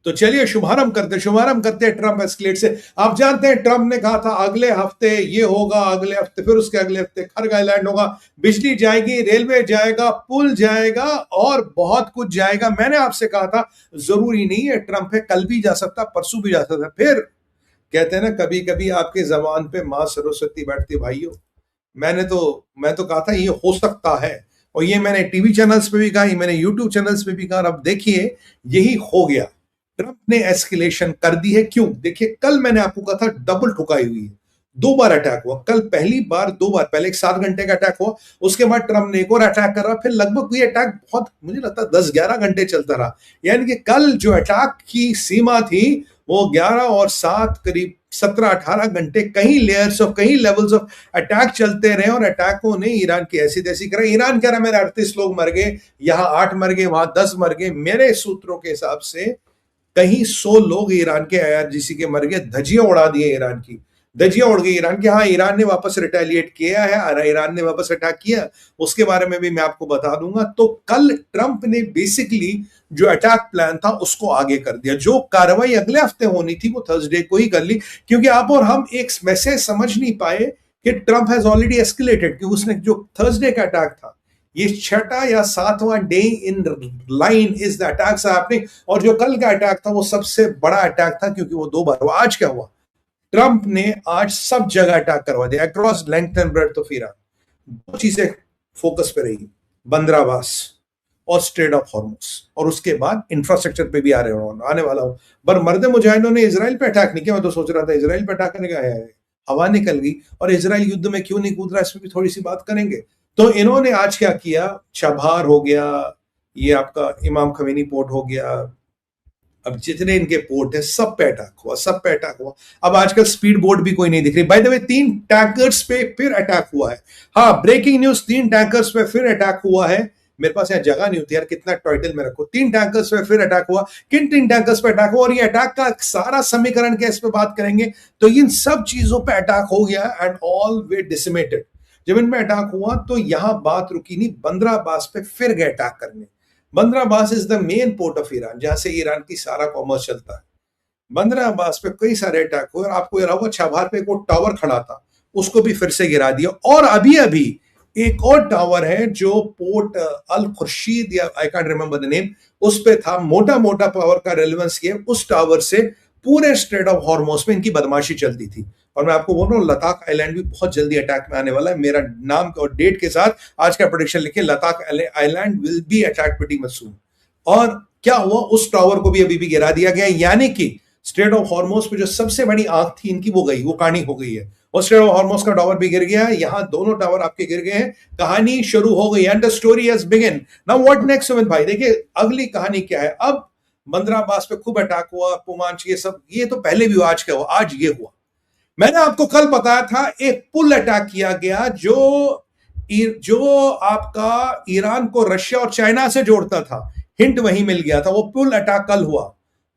तो चलिए शुभारंभ करते हैं ट्रंप एस्केलेट से। आप जानते हैं ट्रंप ने कहा था अगले हफ्ते ये होगा, अगले हफ्ते फिर उसके अगले हफ्ते खरग आइलैंड होगा, बिजली जाएगी, रेलवे जाएगा, पुल जाएगा और बहुत कुछ जाएगा। मैंने आपसे कहा था जरूरी नहीं है ट्रंप है, कल भी जा सकता, परसों भी जा सकता। फिर कहते हैं ना कभी कभी आपके जबान पे मां सरस्वती बैठती भाइयों। मैं तो कहा था ये हो सकता है, और ये मैंने टीवी चैनल्स पे भी कहा, ये मैंने यूट्यूब चैनल्स पे भी कहा। अब देखिए यही हो गया, ट्रंप ने एस्केलेशन कर दी है। क्यों? देखिए कल मैंने आपको कहा था डबल ठुकाई हुई है, 2 बार अटैक हुआ कल, पहली बार 2 बार, पहले एक 7 घंटे का अटैक हुआ, उसके बाद ट्रंप ने एक और अटैक करा, फिर लगभग ये अटैक बहुत मुझे लगता है 10-11 घंटे चलता रहा। यानी कि कल जो अटैक की सीमा थी वो 11 और 7 करीब 17-18 घंटे कहीं लेयर्स ऑफ, कहीं लेवल्स ऑफ अटैक चलते रहे, और अटैकों ने ईरान की ऐसी तैसी करा। ईरान कह रहा मेरे 38 लोग मर गए, यहां 8 मर गए, वहां 10 मर गए। मेरे सूत्रों के हिसाब से कहीं 100 लोग ईरान के IRGC के मर गए, धज्जियां उड़ा दिए ईरान की, धज्जियां उड़ गई ईरान की। हाँ, ईरान ने वापस रिटेलिएट किया है, ईरान ने वापस अटैक किया, उसके बारे में भी मैं आपको बता दूंगा। तो कल ट्रंप ने बेसिकली जो अटैक प्लान था उसको आगे कर दिया। जो कार्रवाई अगले हफ्ते होनी थी वो थर्सडे को ही कर ली, क्योंकि आप और हम एक मैसेज समझ नहीं पाए कि ट्रंप हैज ऑलरेडी एस्केलेटेड, कि उसने जो थर्सडे का अटैक था ये 6वां या 7वां day in line is the attacks happening, और जो कल का अटैक था वो सबसे बड़ा अटैक था क्योंकि वो 2 बार हुआ। आज क्या हुआ? ट्रंप ने आज सब जगह अटैक करवा दिया across length and breadth of Iran. 2 चीजें फोकस पे रही, बंदर अब्बास और स्ट्रेट ऑफ हॉर्मुज, और उसके बाद इंफ्रास्ट्रक्चर पे भी आने वाला हूं। पर मर्द मुजाहिदों ने इजराइल पे अटैक नहीं किया। मैं तो सोच रहा था इजराइल पे अटैक करने का है, हवा निकल गई, और इजराइल युद्ध में क्यों नहीं कूद रहा, इसमें भी थोड़ी सी बात करेंगे। तो इन्होंने आज क्या किया, चबार हो गया, ये आपका इमाम खमीनी पोर्ट हो गया, अब जितने इनके पोर्ट है सब पे अटैक हुआ, सब पे अटैक हुआ। अब आजकल स्पीड बोट भी कोई नहीं दिख रही। बाय द वे 3 टैंकर्स पे फिर अटैक हुआ है। हाँ, ब्रेकिंग न्यूज, 3 टैंकर्स पे फिर अटैक हुआ है। मेरे पास यहाँ जगह नहीं होती यार, कितना टाइटल में रखो। 3 टैंकर्स पे फिर अटैक हुआ। किन 3 टैंकर्स पे अटैक हुआ और ये अटैक का सारा समीकरण क्या, इस पे बात करेंगे। तो इन सब चीजों पे अटैक हो गया एंड ऑल वे डिसिमेटेड। जब इनमें अटैक हुआ तो यहां बात रुकी नहीं, बंदर अब्बास पे फिर गए अटैक करने। बंदर Abbas is the main port of Iran, जहां से ईरान की सारा कॉमर्स चलता है। बंदर अब्बास पे कई सारे अटैक हुए, और आपको याद होगा छाबार पे एक टावर खड़ा था, उसको भी फिर से गिरा दिया। और अभी अभी एक और टावर है जो पोर्ट अल खुर्शीद या I can't remember the name, उस पे था। मोटा मोटा पावर का रेलेवेंस किया, उस टावर से पूरे स्ट्रेट ऑफ हॉर्मुज में इनकी बदमाशी चलती थी। और मैं आपको बोल रहा हूँ लद्दाख आइलैंड भी बहुत जल्दी अटैक में आने वाला है। मेरा नाम और डेट के साथ आज का प्रेडिक्शन लिखे, Larak island will be attack pretty much soon. और क्या हुआ, उस टावर को भी अभी भी गिरा दिया गया, यानी कि स्ट्रेट ऑफ हॉर्मुज पे जो सबसे बड़ी आंख थी इनकी वो गई, वो कहानी हो गई है। और स्ट्रेट ऑफ हॉर्मुज का टावर भी गिर गया है, यहां दोनों टावर आपके गिर गए हैं, कहानी शुरू हो गई and the story has begin. Now what next Sumit भाई? देखिए अगली कहानी क्या है। अब बंदर अब्बास पे खूब अटैक हुआ, पुमांच, ये सब, ये तो पहले भी हुआ, आज क्या हुआ? आज ये हुआ। मैंने आपको कल बताया था एक पुल अटैक किया गया जो आपका ईरान को रशिया और चाइना से जोड़ता था, हिंट वहीं मिल गया था। वो पुल अटैक कल हुआ,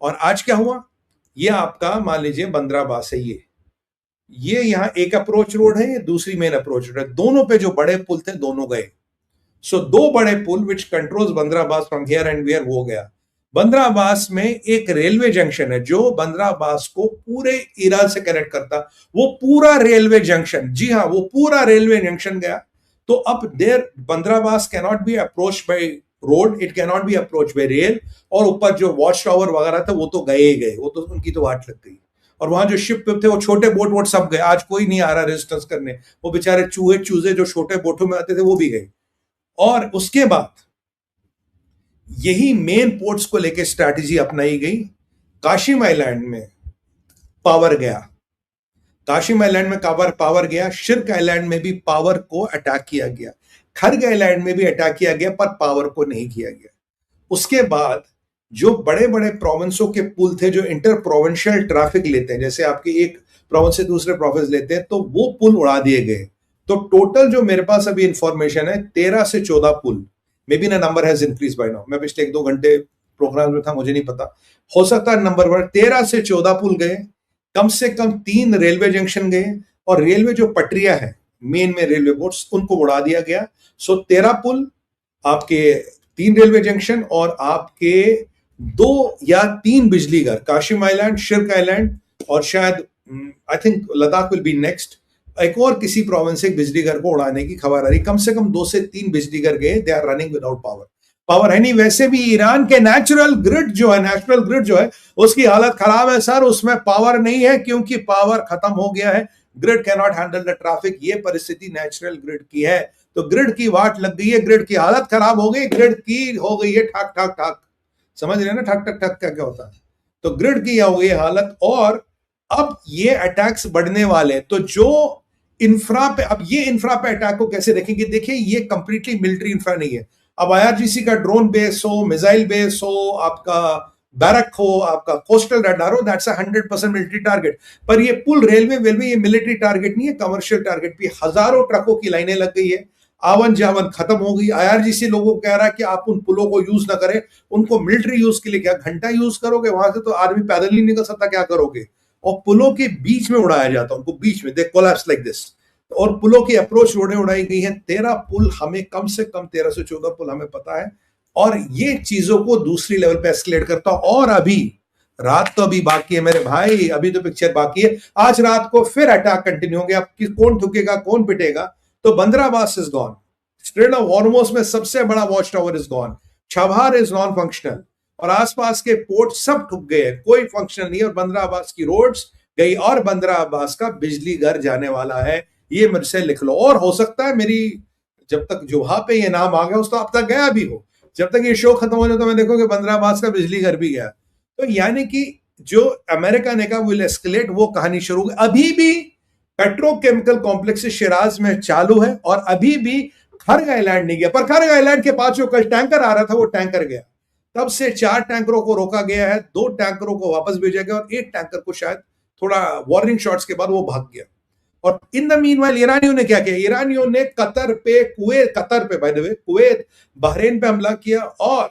और आज क्या हुआ? ये आपका मान लीजिए बंदर अब्बास है, ये यहां एक अप्रोच रोड है, ये दूसरी मेन अप्रोच रोड है। दोनों पे जो बड़े पुल थे दोनों गए। सो 2 बड़े पुल which controls Bandar Abbas from here and where हो गया। बंदर अब्बास में एक रेलवे जंक्शन है जो बंदर अब्बास को पूरे ईरान से कनेक्ट करता, वो पूरा रेलवे जंक्शन, जी हाँ, वो पूरा रेलवे जंक्शन गया। तो अब देर बंदर Abbas cannot be approach by road, it cannot be approach by rail. और ऊपर जो वॉच टावर वगैरह था वो तो गए ही गए, वो तो उनकी तो वाट लग गई। और वहां जो शिप थे, वो छोटे बोट वोट सब गए, आज कोई नहीं आ रहा रेजिस्टेंस करने। वो बेचारे चूजे जो छोटे बोटों में आते थे वो भी गए। और उसके बाद यही मेन पोर्ट्स को लेकर स्ट्रैटेजी अपनाई गई। काशिम आइलैंड में पावर गया, काशिम आइलैंड में पावर गया, शिर्क आइलैंड में भी पावर को अटैक किया गया, खरग आइलैंड में भी अटैक किया गया, पर पावर को नहीं किया गया। उसके बाद जो बड़े बड़े प्रोविंसों के पुल थे जो इंटर प्रोविंशियल ट्रैफिक लेते हैं, जैसे आपके एक प्रोविंस से दूसरे प्रोविंस लेते हैं, तो वो पुल उड़ा दिए गए। तो टोटल जो मेरे पास अभी इंफॉर्मेशन है 13 से 14 पुल, मे बी ना number has increase by now. मैं पिछले 1-2 घंटे प्रोग्राम में था, मुझे नहीं पता, हो सकता है नंबर बढ़। 13 से 14 पुल गए, कम से कम 3 रेलवे जंक्शन गए, और रेलवे जो पटरियां हैं मेन में रेलवे बोर्ड्स, उनको उड़ा दिया गया। सो 13 पुल, आपके 3 रेलवे जंक्शन, और आपके 2 या 3 बिजली घर, काशिम आइलैंड, शिर्क आइलैंड, और शायद I think Ladakh will be next, एक और किसी प्रोविंस से बिजली घर को उड़ाने की खबर आ रही। कम से कम 2 से 3 बिजली घर गए, they are running without power. Power है नहीं। वैसे भी ईरान के नेचुरल ग्रिड जो है, नेशनल ग्रिड जो है, उसकी हालत खराब है सर, उसमें पावर नहीं है क्योंकि पावर खत्म हो गया है। Grid can not handle the traffic, ये परिस्थिति नेचुरल ग्रिड की है। तो ग्रिड की वाट लग गई है, ग्रिड की हालत खराब हो गई, ग्रिड की हो गई है ठक ठक ठक। समझ रहे हैं ना, ठक ठक ठक क्या क्या होता है। तो ग्रिड की हो गई हालत, और अब ये अटैक्स बढ़ने वाले। तो जो इंफ्रा पे, अब ये इंफ्रा पे अटैक को कैसे देखेंगे? देखिए, ये कंप्लीटली मिलिट्री इंफ्रा नहीं है। अब आईआरजीसी का ड्रोन बेस हो, मिसाइल बेस हो, आपका बैरक हो, आपका कोस्टल रडार हो, दैट्स 100% मिलिट्री टारगेट। पर ये पुल रेलवे ये मिलिट्री टारगेट नहीं है, कमर्शियल टारगेट भी। हजारों ट्रकों की लाइनें लग गई है, आवन जावन खत्म हो गई। आईआरजीसी लोगों को कह रहा है कि आप उन पुलों को यूज ना करें, उनको मिलिट्री यूज के लिए। क्या घंटा यूज करोगे? वहां से तो आर्मी पैदल नहीं निकल सकता, क्या करोगे? और पुलों के बीच में उड़ाया जाता है उनको, बीच में, दे कोलैप्स लाइक दिस। और पुलों की अप्रोच रोडें उड़ाई गई हैं। 13 पुल, हमें कम से कम 13 से 14 पुल हमें पता है। और ये चीजों को दूसरी लेवल पे एस्केलेट करता। और अभी रात तो अभी बाकी है मेरे भाई, अभी तो पिक्चर बाकी है। आज रात को फिर अटैक कंटिन्यू होंगे। अब कौन ठुकेगा, कौन पिटेगा? तो Bandar Abbas is gone, strait of Hormuz में सबसे बड़ा watch tower is gone, Chabahar is non functional, और आसपास के पोर्ट सब ठुक गए, कोई फंक्शनल नहीं है। और बंदराबास की रोड्स गई, और बंदराबास का बिजली घर जाने वाला है। ये मुझसे लिख लो। और हो सकता है मेरी, जब तक जुहा पे ये नाम आ गया, उस तो अब तक गया भी हो, जब तक ये शो खत्म हो जाए तो मैं देखूंगा बंदराबास का बिजली घर भी गया। तो यानी कि जो अमेरिका ने कहा विल एस्केलेट, वो कहानी शुरू। अभी भी पेट्रोकेमिकल कॉम्प्लेक्स शिराज में चालू है, और अभी भी खर्ग आइलैंड नहीं गया। पर खर्ग आइलैंड के पास जो कल टैंकर आ रहा था, वो टैंकर गया। तब से 4 टैंकरों को रोका गया है, 2 टैंकरों को वापस भेजा गया, और 1 टैंकर को शायद थोड़ा वार्निंग शॉट्स के बाद वो भाग गया। और इन द मीनवाइल ईरानियों ने क्या किया? ईरानियों ने कतर पे, कतर पे, by the way, Kuwait, Bahrain पे हमला किया। और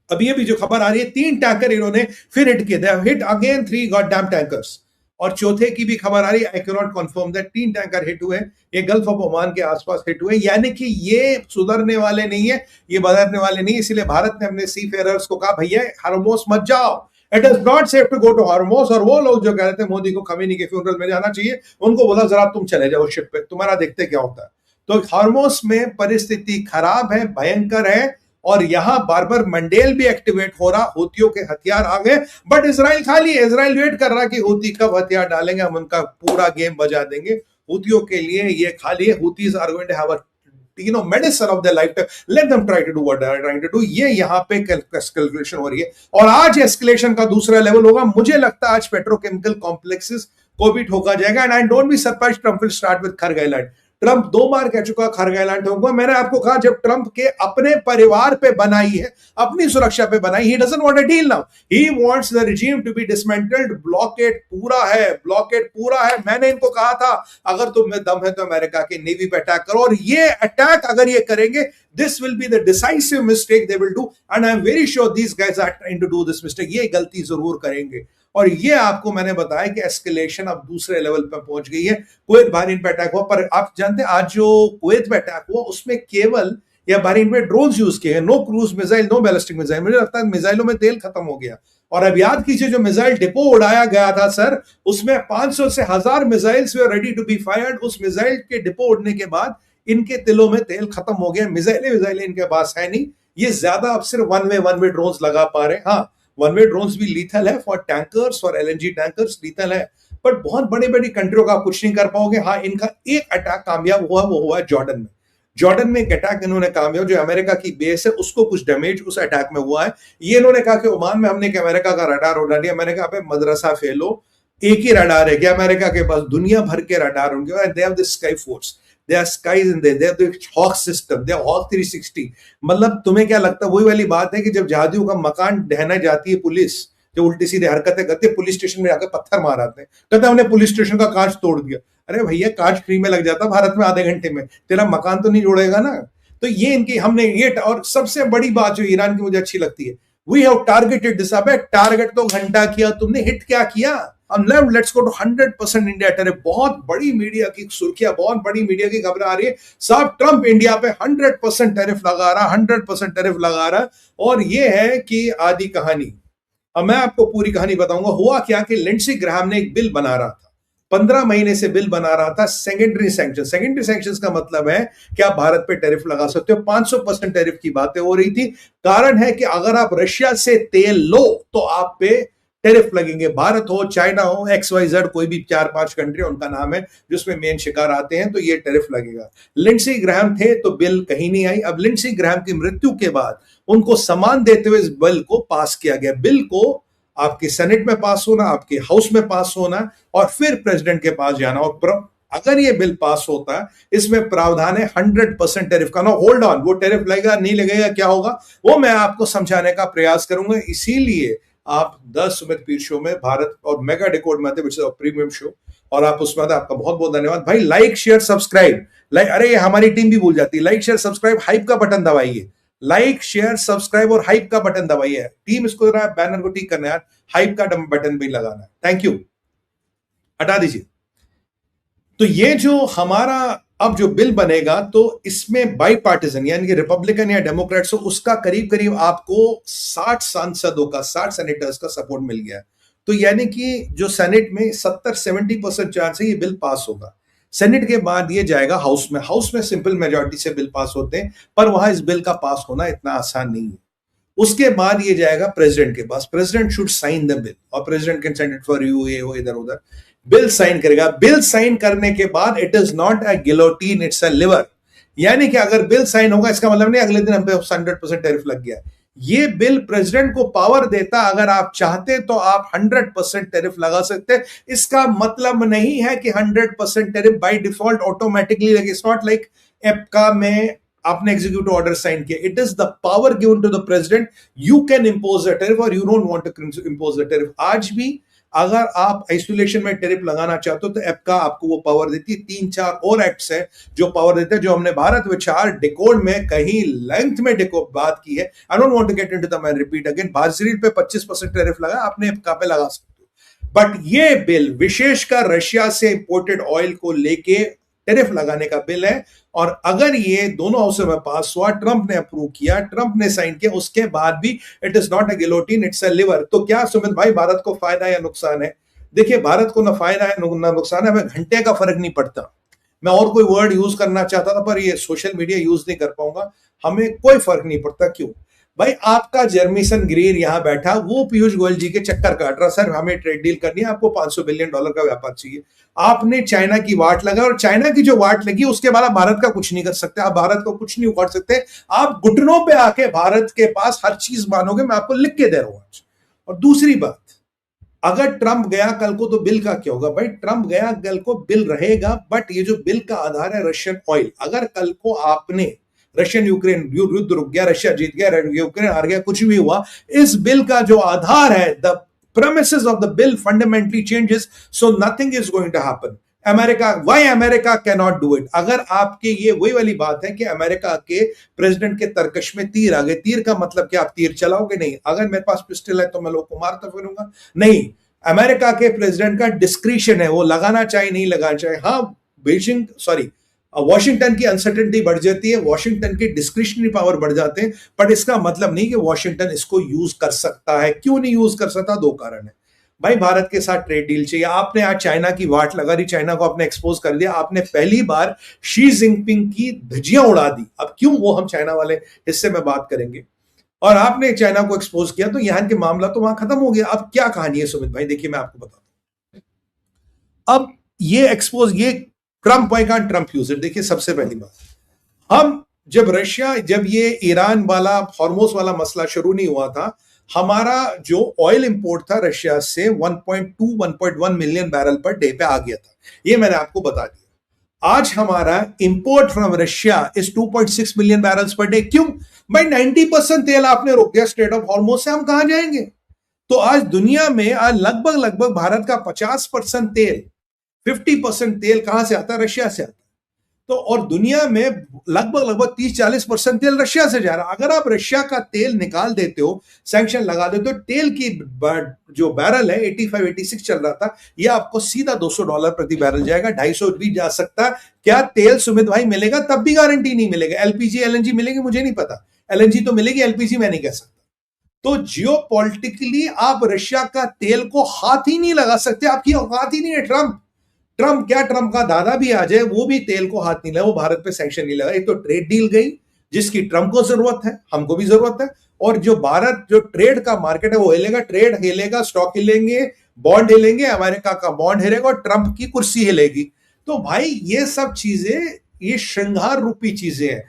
अभी अभी जो खबर आ रही है, 3 टैंकर इन्होंने फिर हिट किए, दे हिट अगेन 3 गॉडडैम टैंकर्स। और चौथे की भी खबर आ रही है, I can not confirm that, 3 tanker hit हुए, ये गल्फ ऑफ ओमान के आसपास हिट हुए। यानी कि ये सुधरने वाले नहीं है, ये बदलने वाले नहीं। इसलिए भारत ने अपने सी फेयरर्स को कहा, भैया हरमोस मत जाओ, it is not safe to go to Hormuz. और वो लोग जो कह रहे थे मोदी को खमीनी के फ्यूनरल में जाना चाहिए, उनको बोला जरा तुम चले जाओ शिप पे, तुम्हारा देखते क्या होता है। तो हॉर्मोस में परिस्थिति खराब है, भयंकर है। और यहां बार बार मंडेल भी एक्टिवेट हो रहा, हूतियों के हथियार आ गए। बट इसराइल खाली है, इसराइल वेट कर रहा है कि हूती कब हथियार डालेंगे, हम उनका पूरा गेम बजा देंगे। हूतियों के लिए ये खाली है। Houthis are going to have a medicine of the life time, let them try to do what they are trying to do. ये यहां पे कैलकुलेशन हो रही है। और आज एस्केलेशन का दूसरा लेवल होगा। मुझे लगता है आज पेट्रोकेमिकल कॉम्प्लेक्सेस को भी ठोका जाएगा। And I don't be surprised Trump will start with खर्ग island. Trump 2 बार कह चुका खर्ग आइलैंड होगा। मैंने आपको कहा, जब ट्रंप के अपने परिवार पे बनाई है, अपनी सुरक्षा पे बनाई, he doesn't want a deal now, he wants the regime to be dismantled. Blockade पूरा है, ब्लॉकेड पूरा है। मैंने इनको कहा था, अगर तुम में दम है तो अमेरिका की नेवी पे अटैक करो। और ये अटैक अगर ये करेंगे, this will be the decisive mistake they will do, and I am very sure these guys are trying to do this mistake. ये गलती जरूर करेंगे। और ये आपको मैंने बताया कि एस्केलेशन अब दूसरे लेवल पर पहुंच गई है। कुवैत बहरीन पे अटैक हुआ, पर आप जानते हैं आज जो कुवैत पे अटैक हुआ, उसमें केवल या बहरीन पे ड्रोन्स यूज किए हैं, no cruise missile, no ballistic missile. मुझे लगता है मिसाइलों में तेल खत्म हो गया। और अब याद कीजिए, जो मिसाइल डिपो उड़ाया गया था सर, उसमें 500 से 1000 missiles we ready to be fired. उस मिसाइल के डिपो उड़ने के बाद इनके तिलों में तेल खत्म हो गया। मिसाइलें इनके पास है नहीं। ये ज्यादा अब सिर्फ वन वे ड्रोन्स लगा पा रहे हैं। हाँ, वन वे ड्रोन्स भी लीथल है for tankers, for LNG tankers lethal है। बट बहुत बड़ी बड़ी कंट्रियों का आप कुछ नहीं कर पाओगे। हाँ, इनका एक अटैक कामयाब हुआ, वो हुआ जॉर्डन में। जॉर्डन में एक अटैक इन्होंने कामयाब, जो अमेरिका की बेस है उसको कुछ डैमेज उस अटैक में हुआ है। ये इन्होंने कहा कि ओमान में हमने अमेरिका का रडार उड़ा दिया। मैंने कहा पे मदरसा फेलो, एक ही रडार है क्या अमेरिका के पास? दुनिया भर के रडार होंगे। They have the sky force, they are skies in there, they have the hawk system, they are hawk 360। मतलब तुम्हें क्या लगता है? वही वाली बात है कि जब जहादियों का मकान ढहना जाती है पुलिस, जो उल्टी सीधे हरकतें करती है, पुलिस स्टेशन में जाकर पत्थर मार आते हैं, कहते हैं हमने पुलिस स्टेशन का कांच तोड़ दिया। अरे भैया, कांच फ्री में लग जाता भारत में आधे घंटे में, तेरा मकान तो नहीं जोड़ेगा ना। तो ये इनकी हमने ये, और सबसे बड़ी बात जो ईरान की मुझे अच्छी लगती है, वी हैव टारगेटेड दिस। अबे टारगेट तो घंटा किया तुमने, हिट क्या किया? Let's go to 100% India tariff. बहुत बड़ी मीडिया की सुर्खियां, बहुत बड़ी मीडिया की खबर आ रही है, साहब ट्रंप इंडिया पे 100% टैरिफ लगा रहा, 100% टैरिफ लगा रहा। और ये है कि आधी कहानी। अब मैं आपको पूरी कहानी बताऊंगा। हुआ क्या कि लिंडसी ग्राहम ने एक बिल बना रहा था, 15 महीने से बिल बना रहा था, सेकेंडरी सैंक्शन। सेकेंडरी सैंक्शन का मतलब है कि आप भारत पे टैरिफ लगा सकते हो। 500% टैरिफ की बातें हो रही थी। कारण है कि अगर आप रशिया से तेल लो तो आप पे टैरिफ लगेंगे। भारत हो, चाइना हो, XYZ, कोई भी 4-5 कंट्री उनका नाम है जिसमें मेन शिकार आते हैं, तो ये टैरिफ लगेगा। लिंडसी ग्राहम थे तो बिल कहीं नहीं आई। अब लिंडसी ग्राहम की मृत्यु के बाद उनको सम्मान देते हुए इस बिल को पास किया गया। बिल को आपके सेनेट में पास होना, आपके हाउस में पास होना और फिर प्रेसिडेंट के पास जाना। और अगर ये बिल पास होता, इसमें प्रावधान है 100% टैरिफ का। नो होल्ड ऑन, वो टैरिफ लगेगा नहीं लगेगा क्या होगा वो मैं आपको समझाने का प्रयास करूंगा। इसीलिए आप द सुमित पीर शो में भारत और मेगा डिकोड में आते, which is a premium show, और आप उसमें आते। आपका बहुत बहुत धन्यवाद भाई। लाइक शेयर सब्सक्राइब, अरे हमारी टीम भी भूल जाती है, लाइक शेयर सब्सक्राइब, हाइप का बटन दबाइए। लाइक शेयर सब्सक्राइब और हाइप का बटन दबाइए। टीम इसको जरा बैनर को ठीक करना है यार, हाइप का बटन भी लगाना है। थैंक यू, हटा दीजिए। तो ये जो हमारा अब जो बिल बनेगा, तो इसमें बाई पार्टीजन यानी कि रिपब्लिकन या डेमोक्रेट्स हो, उसका करीब करीब आपको 60 सांसदों का, 60 सेनेटर्स का सपोर्ट मिल गया। तो यानी कि जो सेनेट में 70-70% चांस है ये बिल पास होगा। सेनेट के बाद ये जाएगा हाउस में। हाउस में सिंपल मेजॉरिटी से बिल पास होते हैं, पर वहां इस बिल का पास होना इतना आसान नहीं है। उसके बाद ये जाएगा प्रेसिडेंट के पास। President should sign the bill और president can send it for review, ये वो इधर उधर। बिल साइन करेगा। बिल साइन करने के बाद it is not a guillotine, it's a lever. यानी कि अगर बिल साइन होगा इसका मतलब नहीं अगले दिन हम पे 100% टैरिफ लग गया। ये बिल प्रेसिडेंट को पावर देता, अगर आप चाहते तो आप 100% टैरिफ लगा सकते। इसका मतलब नहीं है कि 100% टैरिफ बाय डिफॉल्ट ऑटोमेटिकली लगे। इट्स नॉट लाइक एप्का में आपने एग्जीक्यूटिव ऑर्डर साइन किया। It is the power given to the president, you can impose the tariff और you don't want to impose the tariff. आज भी अगर आप आइसोलेशन में टैरिफ लगाना चाहते हो तो एप्का आपको वो पावर देती है। 3-4 और एक्ट्स है जो पावर देते हैं, जो हमने भारत विचार डिकोड में कहीं लेंथ में बात की है। I don't want to get into the, मैं रिपीट अगेन, बाजरी पे 25% टैरिफ लगा, आपने एप्का पे लगा सकते हो। बट ये बिल विशेषकर रशिया से इंपोर्टेड ऑयल को लेके टैरिफ लगाने का बिल है। और अगर ये दोनों हाउसों में पास हुआ, ट्रंप ने अप्रूव किया, ट्रंप ने साइन किया, उसके बाद भी it is not a guillotine, it's a liver. तो क्या सुमित भाई भारत को फायदा या नुकसान है? देखिए, भारत को ना फायदा है ना नुकसान है, हमें घंटे का फर्क नहीं पड़ता। मैं और कोई वर्ड यूज करना चाहता था पर ये सोशल मीडिया यूज नहीं कर पाऊंगा। हमें कोई फर्क नहीं पड़ता। क्यों भाई? आपका जर्मिसन ग्रीर यहां बैठा, वो पीयूष गोयल जी के चक्कर काट रहा, सर हमें ट्रेड डील करनी है, आपको $500 बिलियन का व्यापार चाहिए। आपने चाइना की वाट लगा, और चाइना की जो वाट लगी उसके बाद आप भारत का कुछ नहीं कर सकते, आप भारत को कुछ नहीं उखाड़ सकते। आप घुटनों पे आके भारत के पास हर चीज मानोगे, मैं आपको लिख के दे रहा हूं आज। और दूसरी बात, अगर ट्रंप गया कल को तो बिल का क्या होगा? भाई ट्रंप गया कल को बिल रहेगा, बट ये जो बिल का आधार है रशियन ऑयल, अगर कल को आपने रशियन यूक्रेन युद्ध रुक गया, रशिया जीत गया, यूक्रेन हार गया, कुछ भी हुआ, इस बिल का जो आधार है, the premises of the bill fundamentally changes, so nothing is going to happen. why America cannot do it? अगर आपके ये वही वाली बात है कि अमेरिका के प्रेसिडेंट के तरकश में तीर आ गए। तीर का मतलब कि आप तीर चलाओगे नहीं। अगर मेरे पास पिस्टल है तो मैं लोगों को मारता फिरूंगा? नहीं, अमेरिका के प्रेसिडेंट का डिस्क्रिशन है, वो लगाना चाहिए नहीं लगाना चाहिए। हाँ, वॉशिंगटन की अनसर्टेनिटी बढ़ जाती है, वॉशिंगटन की डिस्क्रिशनरी पावर बढ़ जाते हैं, पर इसका मतलब नहीं कि वॉशिंगटन इसको यूज कर सकता है। क्यों नहीं यूज कर सकता? 2 कारण है भाई। भारत के साथ ट्रेड डील चाहिए। आपने आज चाइना की वाट लगा दी, चाइना को आपने एक्सपोज कर दिया, आपने पहली बार शी जिनपिंग की धज्जियां उड़ा दी। अब क्यों, वो हम चाइना वाले हिस्से में बात करेंगे। और आपने चाइना को एक्सपोज किया तो यहां के मामला तो वहां खत्म हो गया। अब क्या कहानी है सुमित भाई? देखिए मैं आपको बताता हूं। अब ये एक्सपोज, ये Trump, why can't Trump use it? देखिए, सबसे पहली बात, हम जब ये ईरान वाला हॉर्मोज वाला मसला शुरू नहीं हुआ था, हमारा जो ऑयल इंपोर्ट था रशिया से 1.1 मिलियन बैरल पर डे पे आ गया था। ये मैंने आपको बता दिया। आज हमारा import from Russia is 2.6 million barrels per day. क्यों भाई? 90% तेल आपने रोक दिया स्ट्रेट ऑफ हॉर्मोज से, हम कहां जाएंगे? तो आज दुनिया में आज लगभग भारत का 50% तेल, 50% तेल कहां से आता है? रशिया से आता है। तो और दुनिया में लगभग लगभग 30-40% तेल रशिया से जा रहा है। अगर आप रशिया का तेल निकाल देते हो, सैंक्शन लगा देते हो, तेल की जो बैरल है 85-86 चल रहा था, ये आपको सीधा $200 प्रति बैरल जाएगा, 250 भी जा सकता है। क्या तेल सुमित भाई मिलेगा? तब भी गारंटी नहीं मिलेगा। एलपीजी एलएनजी मिलेगी मुझे नहीं पता, एलएनजी तो मिलेगी, एलपीजी मैं नहीं कह सकता। तो जियोपॉलिटिकली आप रशिया का तेल को हाथ ही नहीं लगा सकते, आपकी औकात ही नहीं है। ट्रंप क्या, ट्रंप का दादा भी आ जाए वो भी तेल को हाथ नहीं लगा, वो भारत पे सैंक्शन नहीं लगा। एक तो ट्रेड डील गई जिसकी ट्रंप को जरूरत है, हमको भी जरूरत है, और जो भारत जो ट्रेड का मार्केट है वो हिलेगा, ट्रेड हिलेगा, स्टॉक हिलेंगे, बॉन्ड हिलेंगे, अमेरिका का बॉन्ड हिलेगा और ट्रंप की कुर्सी हिलेगी। तो भाई ये सब चीजें, ये श्रृंगार रूपी चीजें हैं।